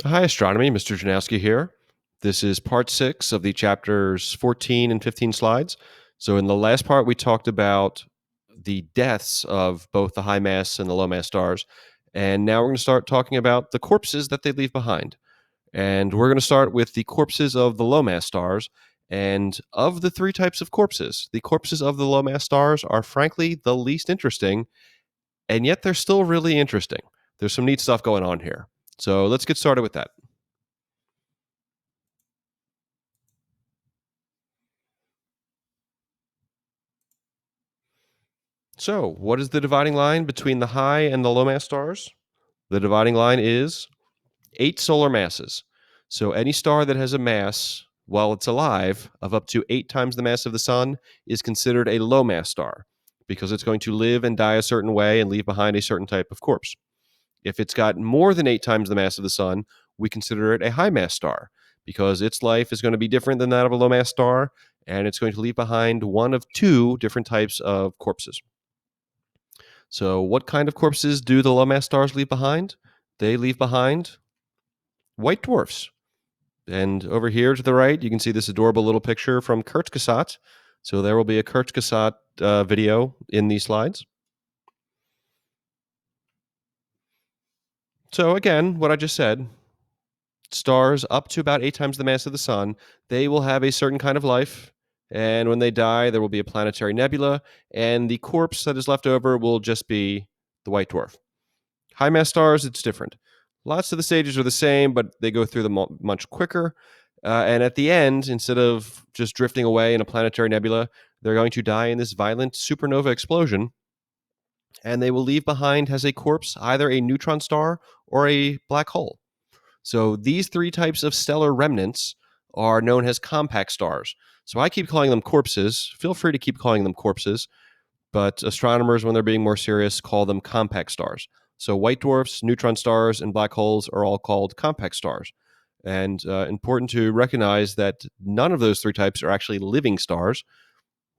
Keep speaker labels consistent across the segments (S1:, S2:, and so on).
S1: Hi, Astronomy. Mr. Janowski here. This is part 6 of the chapters 14 and 15 slides. So, in the last part, we talked about the deaths of both the high mass and the low mass stars. And now we're going to start talking about the corpses that they leave behind. And we're going to start with the corpses of the low mass stars. And of the three types of corpses, the corpses of the low mass stars are frankly the least interesting, and yet they're still really interesting. There's some neat stuff going on here. So, let's get started with that. So, what is the dividing line between the high and the low mass stars? The dividing line is 8 solar masses. So, any star that has a mass while it's alive of up to 8 times the mass of the sun is considered a low mass star because it's going to live and die a certain way and leave behind a certain type of corpse. If it's got more than 8 times the mass of the sun, we consider it a high mass star because its life is going to be different than that of a low mass star and it's going to leave behind one of 2 different types of corpses. So, what kind of corpses do the low mass stars leave behind? They leave behind white dwarfs. And over here to the right, you can see this adorable little picture from Kurzgesagt. So, there will be a Kurzgesagt video in these slides. So, again, what I just said, stars up to about 8 times the mass of the sun, they will have a certain kind of life. And when they die, there will be a planetary nebula, and the corpse that is left over will just be the white dwarf. High mass stars, it's different. Lots of the stages are the same, but they go through them much quicker. And at the end, instead of just drifting away in a planetary nebula, they're going to die in this violent supernova explosion. And they will leave behind as a corpse either a neutron star or a black hole. So these 3 types of stellar remnants are known as compact stars. So I keep calling them corpses. Feel free to keep calling them corpses, but astronomers, when they're being more serious, call them compact stars. So white dwarfs, neutron stars, and black holes are all called compact stars. And important to recognize that none of those 3 types are actually living stars.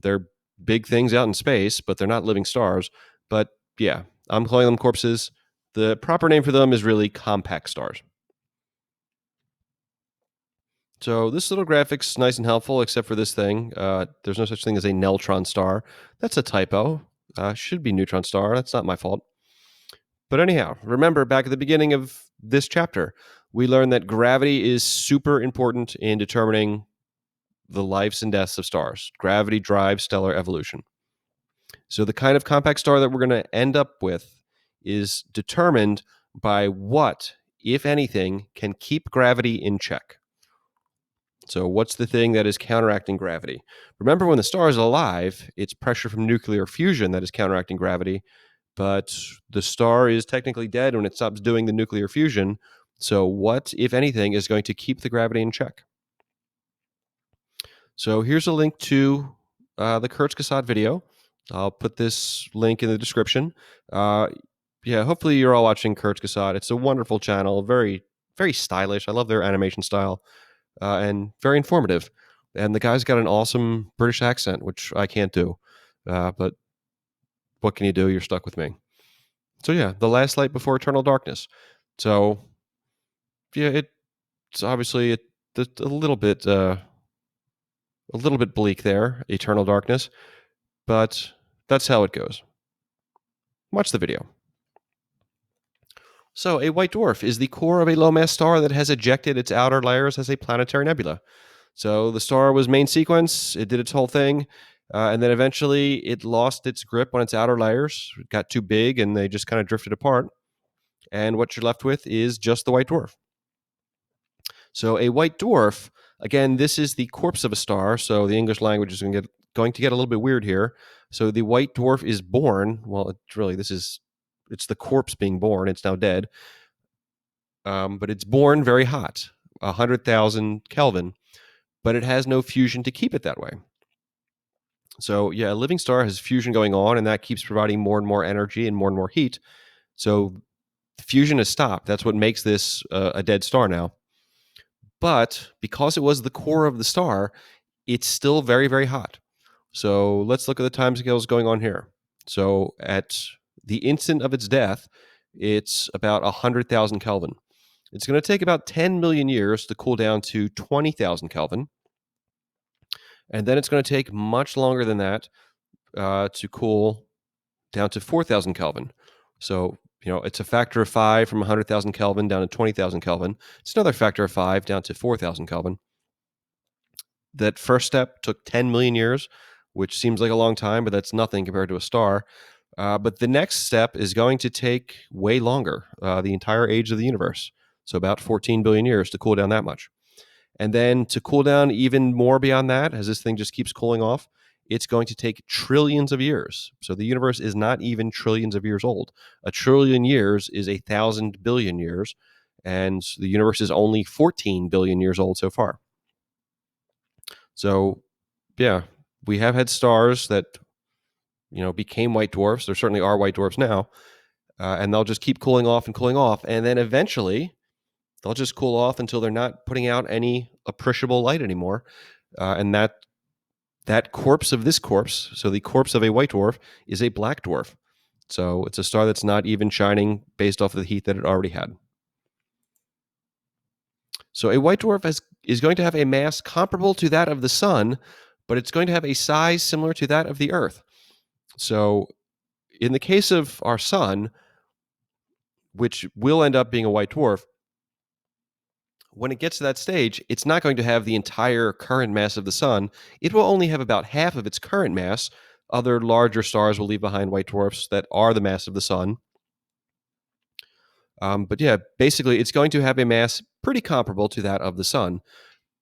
S1: They're big things out in space, but they're not living stars. But yeah, I'm calling them corpses. The proper name for them is really compact stars. So this little graphic's nice and helpful, except for this thing. There's no such thing as a neutron star. That's a typo. Should be neutron star. That's not my fault. But anyhow, remember back at the beginning of this chapter, we learned that gravity is super important in determining the lives and deaths of stars. Gravity drives stellar evolution. So the kind of compact star that we're going to end up with is determined by what, if anything, can keep gravity in check. So, what's the thing that is counteracting gravity? Remember, when the star is alive, it's pressure from nuclear fusion that is counteracting gravity, but the star is technically dead when it stops doing the nuclear fusion. So, what, if anything, is going to keep the gravity in check? So, here's a link to the Kurzgesagt video. I'll put this link in the description. Hopefully, you're all watching Kurzgesagt. It's a wonderful channel, very, very stylish. I love their animation style. And very informative. And the guy's got an awesome British accent, which I can't do. But what can you do? You're stuck with me. So yeah, the last light before eternal darkness. So yeah, it's obviously a little bit bleak there, eternal darkness, but that's how it goes. Watch the video. So, a white dwarf is the core of a low mass star that has ejected its outer layers as a planetary nebula. So, the star was main sequence, it did its whole thing, and then eventually it lost its grip on its outer layers, it got too big, and they just kind of drifted apart. And what you're left with is just the white dwarf. So, a white dwarf, again, this is the corpse of a star, so the English language is going to get a little bit weird here. So, the white dwarf is born, well, it's the corpse being born, it's now dead. But it's born very hot, 100,000 Kelvin, but it has no fusion to keep it that way. So, yeah, a living star has fusion going on, and that keeps providing more and more energy and more heat. So, fusion has stopped. That's what makes this a dead star now. But because it was the core of the star, it's still very, very hot. So, let's look at the timescales going on here. So, at the instant of its death, it's about 100,000 Kelvin. It's going to take about 10 million years to cool down to 20,000 Kelvin. And then it's going to take much longer than that to cool down to 4,000 Kelvin. So, it's a factor of 5 from 100,000 Kelvin down to 20,000 Kelvin. It's another factor of 5 down to 4,000 Kelvin. That first step took 10 million years, which seems like a long time, but that's nothing compared to a star. But the next step is going to take way longer, the entire age of the universe. So about 14 billion years to cool down that much. And then to cool down even more beyond that, as this thing just keeps cooling off, it's going to take trillions of years. So the universe is not even trillions of years old. A trillion years is 1,000 billion years, and the universe is only 14 billion years old so far. So, yeah, we have had stars that, became white dwarfs. There certainly are white dwarfs now, and they'll just keep cooling off, and then eventually they'll just cool off until they're not putting out any appreciable light anymore, and that corpse of this corpse, so the corpse of a white dwarf, is a black dwarf. So it's a star that's not even shining based off of the heat that it already had. So a white dwarf is going to have a mass comparable to that of the sun, but it's going to have a size similar to that of the Earth. So in the case of our sun, which will end up being a white dwarf, when it gets to that stage, it's not going to have the entire current mass of the sun. It will only have about half of its current mass. Other larger stars will leave behind white dwarfs that are the mass of the sun. But yeah, basically, it's going to have a mass pretty comparable to that of the sun,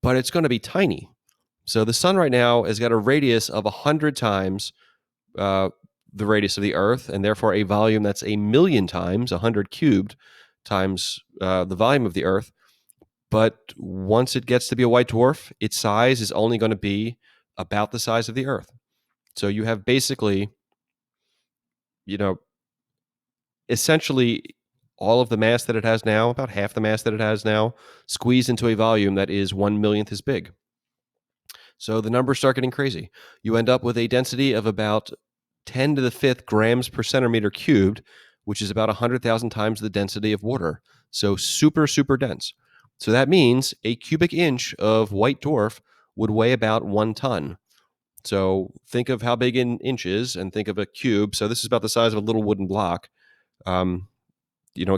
S1: but it's going to be tiny. So the sun right now has got a radius of 100 times the radius of the Earth, and therefore a volume that's 1,000,000 times, 100 cubed times the volume of the Earth. But once it gets to be a white dwarf, its size is only going to be about the size of the Earth. So you have basically, essentially all of the mass that it has now, about half the mass that it has now, squeezed into a volume that is 1,000,000th as big. So the numbers start getting crazy. You end up with a density of about 10 to the 5th grams per centimeter cubed, which is about 100,000 times the density of water. So super, super dense. So that means a cubic inch of white dwarf would weigh about 1 ton. So think of how big an inch is and think of a cube. So this is about the size of a little wooden block. A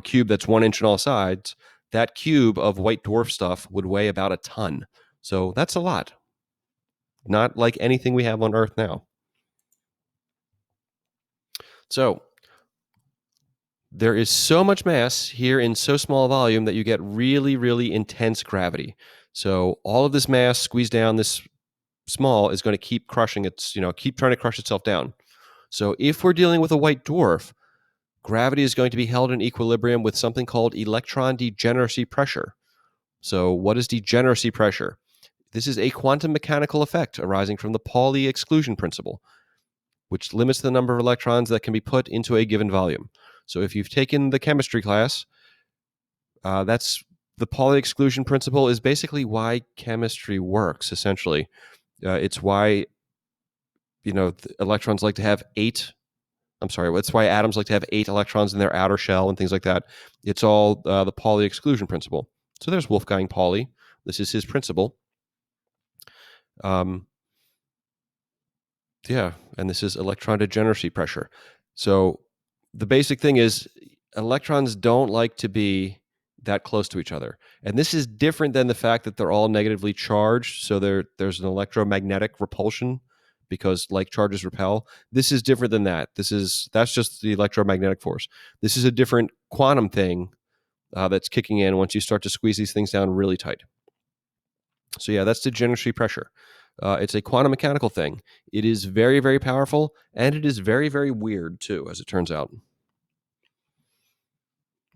S1: cube that's 1 inch on all sides. That cube of white dwarf stuff would weigh about a ton. So that's a lot. Not like anything we have on Earth now. So there is so much mass here in so small a volume that you get really, really intense gravity. So all of this mass squeezed down this small is going to keep crushing keep trying to crush itself down. So if we're dealing with a white dwarf, gravity is going to be held in equilibrium with something called electron degeneracy pressure. So what is degeneracy pressure? This is a quantum mechanical effect arising from the Pauli exclusion principle, which limits the number of electrons that can be put into a given volume. So if you've taken the chemistry class, that's the Pauli exclusion principle is basically why chemistry works, essentially. It's why, electrons like to have that's why atoms like to have 8 electrons in their outer shell and things like that. It's all the Pauli exclusion principle. So there's Wolfgang Pauli. This is his principle. And this is electron degeneracy pressure. So the basic thing is electrons don't like to be that close to each other. And this is different than the fact that they're all negatively charged. So there's an electromagnetic repulsion because like charges repel. This is different than that. That's just the electromagnetic force. This is a different quantum thing that's kicking in once you start to squeeze these things down really tight. So yeah, that's degeneracy pressure. It's a quantum mechanical thing. It is very, very powerful, and it is very, very weird too, as it turns out.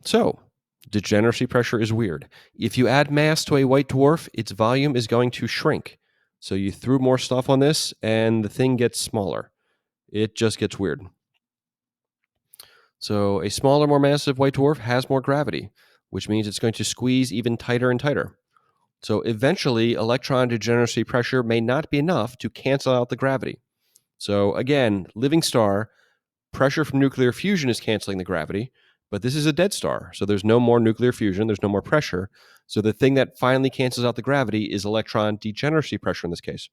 S1: So, degeneracy pressure is weird. If you add mass to a white dwarf, its volume is going to shrink. So you threw more stuff on this, and the thing gets smaller. It just gets weird. So a smaller, more massive white dwarf has more gravity, which means it's going to squeeze even tighter and tighter. So eventually, electron degeneracy pressure may not be enough to cancel out the gravity. So again, living star, pressure from nuclear fusion is canceling the gravity, But this is a dead star, so there's no more nuclear fusion, there's no more pressure. So the thing that finally cancels out the gravity is electron degeneracy pressure in this case.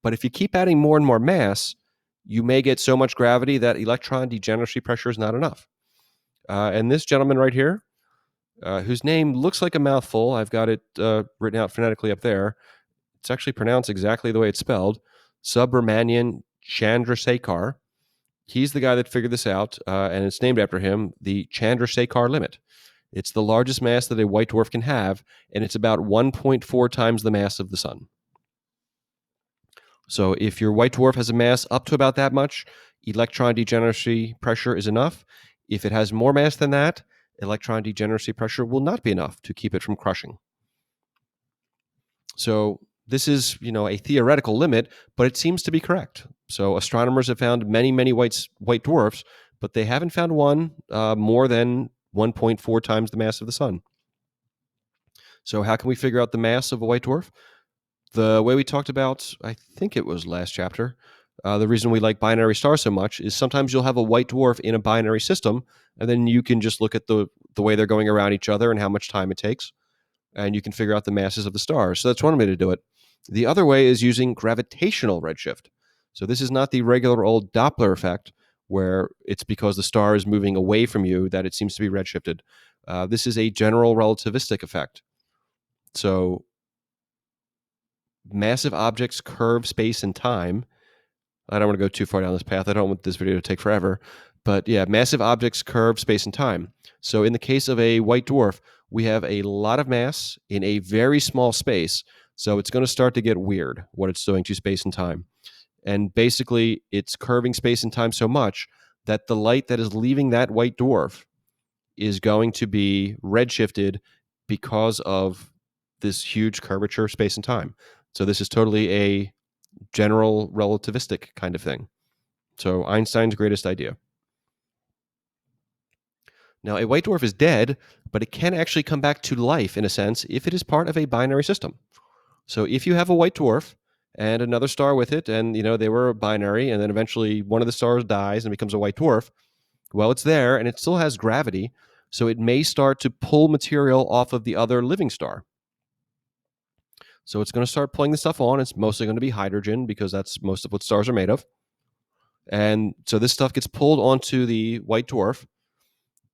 S1: But if you keep adding more and more mass, you may get so much gravity that electron degeneracy pressure is not enough. And this gentleman right here, whose name looks like a mouthful, I've got it written out phonetically up there. It's actually pronounced exactly the way it's spelled, Subramanian Chandrasekhar. He's the guy that figured this out, and it's named after him, the Chandrasekhar Limit. It's the largest mass that a white dwarf can have, and it's about 1.4 times the mass of the sun. So if your white dwarf has a mass up to about that much, electron degeneracy pressure is enough. If it has more mass than that, electron degeneracy pressure will not be enough to keep it from crushing. So this is, a theoretical limit, but it seems to be correct. So astronomers have found many, many white dwarfs, but they haven't found one more than 1.4 times the mass of the sun. So how can we figure out the mass of a white dwarf? The way we talked about, I think it was last chapter, the reason we like binary stars so much is sometimes you'll have a white dwarf in a binary system, and then you can just look at the way they're going around each other and how much time it takes, and you can figure out the masses of the stars. So that's one way to do it. The other way is using gravitational redshift. So this is not the regular old Doppler effect, where it's because the star is moving away from you that it seems to be redshifted. This is a general relativistic effect. So massive objects curve space and time. I don't want to go too far down this path. I don't want this video to take forever. But yeah, massive objects curve space and time. So in the case of a white dwarf, we have a lot of mass in a very small space. So it's going to start to get weird what it's doing to space and time. And basically, it's curving space and time so much that the light that is leaving that white dwarf is going to be redshifted because of this huge curvature of space and time. So this is totally a general relativistic kind of thing. So Einstein's greatest idea. Now, a white dwarf is dead, but it can actually come back to life, in a sense, if it is part of a binary system. So if you have a white dwarf and another star with it, and they were a binary, and then eventually one of the stars dies and becomes a white dwarf, well, it's there, and it still has gravity, so it may start to pull material off of the other living star. So it's going to start pulling the stuff on. It's mostly going to be hydrogen because that's most of what stars are made of. And so this stuff gets pulled onto the white dwarf,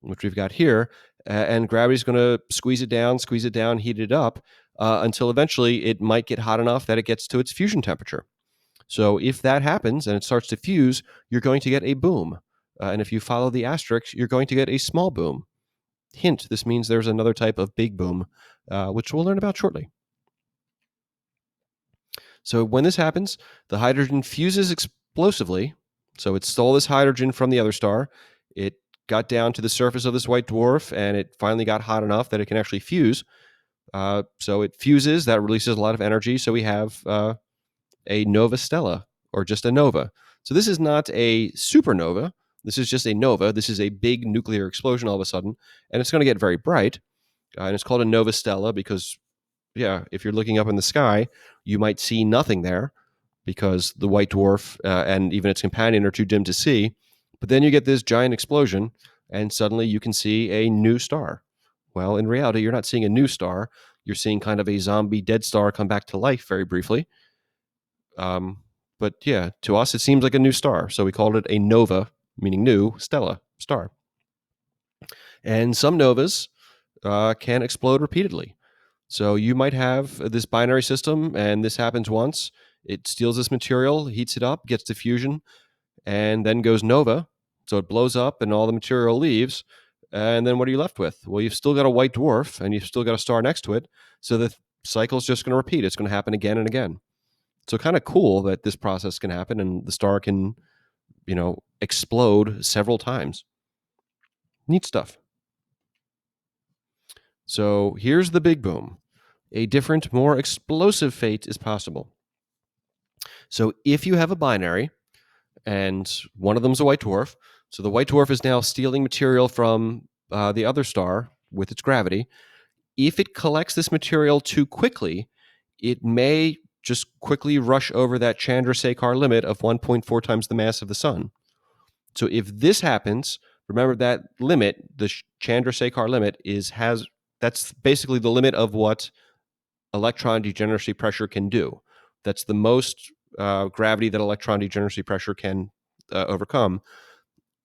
S1: which we've got here, and gravity's going to squeeze it down, heat it up, until eventually it might get hot enough that it gets to its fusion temperature. So if that happens and it starts to fuse, you're going to get a boom. And if you follow the asterisk, you're going to get a small boom. Hint, this means there's another type of big boom, which we'll learn about shortly. So when this happens, the hydrogen fuses explosively. So it stole this hydrogen from the other star. It got down to the surface of this white dwarf, and it finally got hot enough that it can actually fuse. So it fuses. That releases a lot of energy. So we have a nova stella, or just a nova. So this is not a supernova. This is just a nova. This is a big nuclear explosion all of a sudden, and it's going to get very bright. And it's called a nova stella because, if you're looking up in the sky, you might see nothing there because the white dwarf and even its companion are too dim to see. But then you get this giant explosion, and suddenly you can see a new star. Well, in reality, you're not seeing a new star. You're seeing kind of a zombie dead star come back to life very briefly. But yeah, to us, it seems like a new star. So we called it a nova, meaning new, stella, star. And some novas can explode repeatedly. So you might have this binary system, and this happens once. It steals this material, heats it up, gets to fusion, and then goes nova. So it blows up, and all the material leaves. And then what are you left with? Well, you've still got a white dwarf, and you've still got a star next to it. So the cycle's just going to repeat. It's going to happen again and again. So kind of cool that this process can happen, and the star can, explode several times. Neat stuff. So here's the big boom. A different, more explosive fate is possible. So if you have a binary and one of them is a white dwarf, so the white dwarf is now stealing material from the other star with its gravity. If it collects this material too quickly, it may just quickly rush over that Chandrasekhar limit of 1.4 times the mass of the sun. So if this happens, remember that limit, the Chandrasekhar limit, that's basically the limit of what electron degeneracy pressure can do. That's the most gravity that electron degeneracy pressure can overcome.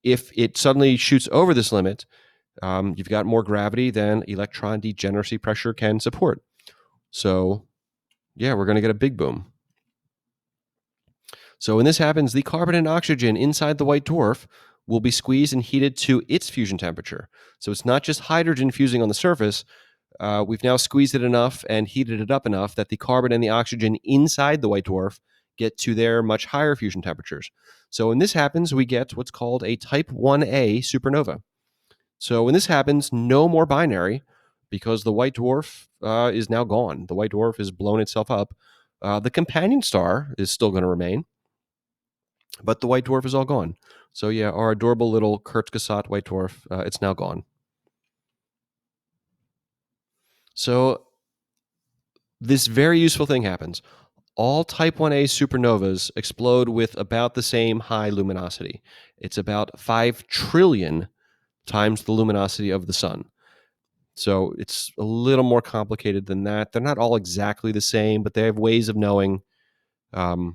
S1: If it suddenly shoots over this limit, you've got more gravity than electron degeneracy pressure can support. So, yeah, we're going to get a big boom. So when this happens, the carbon and oxygen inside the white dwarf will be squeezed and heated to its fusion temperature. So it's not just hydrogen fusing on the surface. We've now squeezed it enough and heated it up enough that the carbon and the oxygen inside the white dwarf get to their much higher fusion temperatures. So when this happens, we get what's called a type 1a supernova. So when this happens, no more binary, because the white dwarf is now gone. The white dwarf has blown itself up. The companion star is still going to remain, but the white dwarf is all gone. So yeah, our adorable little Kurzgesagt white dwarf, it's now gone. So this very useful thing happens. All type 1a supernovas explode with about the same high luminosity. It's about 5 trillion times the luminosity of the sun. So it's a little more complicated than that. They're not all exactly the same, but they have ways of knowing the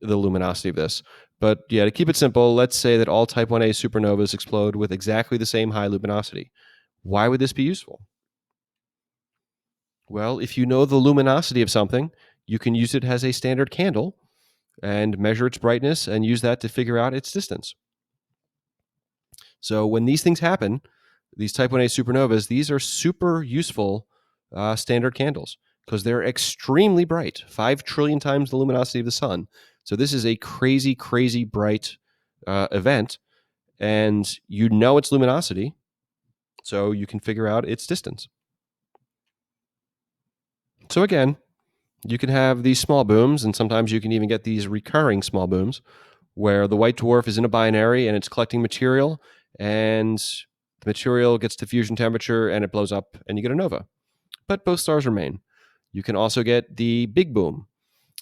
S1: luminosity of this. But yeah, to keep it simple, let's say that all type 1a supernovas explode with exactly the same high luminosity. Why would this be useful? Well, if you know the luminosity of something, you can use it as a standard candle and measure its brightness and use that to figure out its distance. So when these things happen, these type 1a supernovas, these are super useful standard candles because they're extremely bright, 5 trillion times the luminosity of the sun. So this is a crazy, crazy bright event, and you know its luminosity, so you can figure out its distance. So again, you can have these small booms, and sometimes you can even get these recurring small booms where the white dwarf is in a binary and it's collecting material, and the material gets to fusion temperature and it blows up and you get a nova. But both stars remain. You can also get the big boom.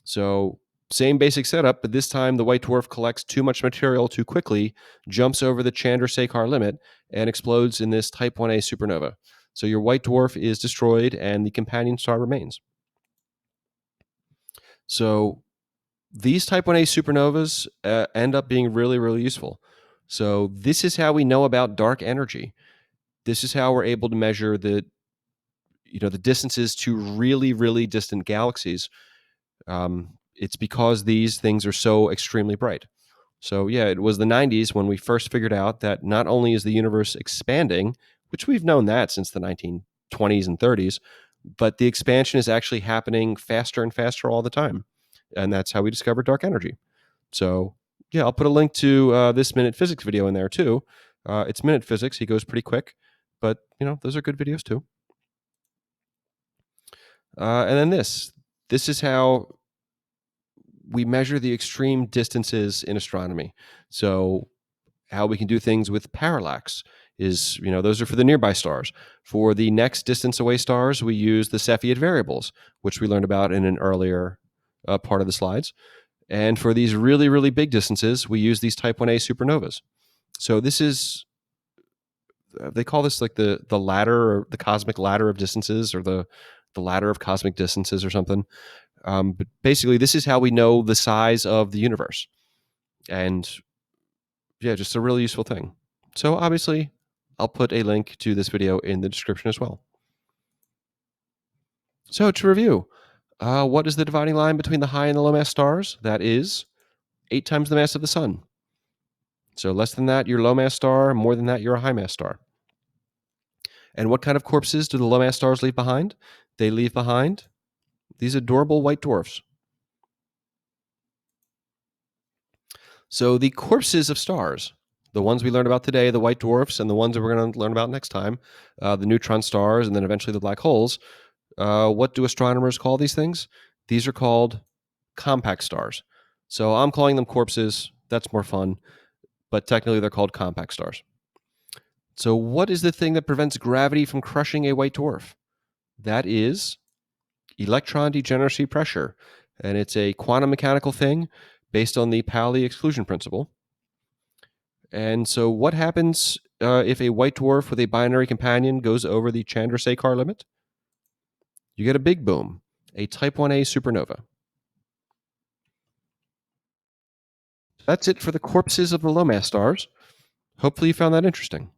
S1: So same basic setup, but this time the white dwarf collects too much material too quickly, jumps over the Chandrasekhar limit, and explodes in this type 1a supernova. So your white dwarf is destroyed and the companion star remains. So these type 1a supernovas end up being really, really useful. So this is how we know about dark energy. This is how we're able to measure the distances to really, really distant galaxies. It's because these things are so extremely bright. So yeah, it was the 90s when we first figured out that not only is the universe expanding, which we've known that since the 1920s and 30s, but the expansion is actually happening faster and faster all the time. And that's how we discovered dark energy. So yeah, I'll put a link to this Minute Physics video in there too. It's Minute Physics. He goes pretty quick, but those are good videos too. And then this is how we measure the extreme distances in astronomy. So how we can do things with parallax is, those are for the nearby stars. For the next distance away stars, we use the Cepheid variables, which we learned about in an earlier part of the slides. And for these really, really big distances, we use these type 1a supernovas. So this is, they call this like the ladder, or the cosmic ladder of distances, or the ladder of cosmic distances or something. But basically, this is how we know the size of the universe. And yeah, just a really useful thing. So obviously, I'll put a link to this video in the description as well. So to review, what is the dividing line between the high and the low mass stars? That is 8 times the mass of the sun. So less than that, you're a low mass star. More than that, you're a high mass star. And what kind of corpses do the low mass stars leave behind? They leave behind these adorable white dwarfs. So the corpses of stars, the ones we learned about today, the white dwarfs, and the ones that we're going to learn about next time, the neutron stars, and then eventually the black holes, what do astronomers call these things? These are called compact stars. So I'm calling them corpses. That's more fun. But technically, they're called compact stars. So what is the thing that prevents gravity from crushing a white dwarf? That is electron degeneracy pressure. And it's a quantum mechanical thing based on the Pauli exclusion principle. And so, what happens if a white dwarf with a binary companion goes over the Chandrasekhar limit? You get a big boom, a Type 1a supernova. That's it for the corpses of the low mass stars. Hopefully, you found that interesting.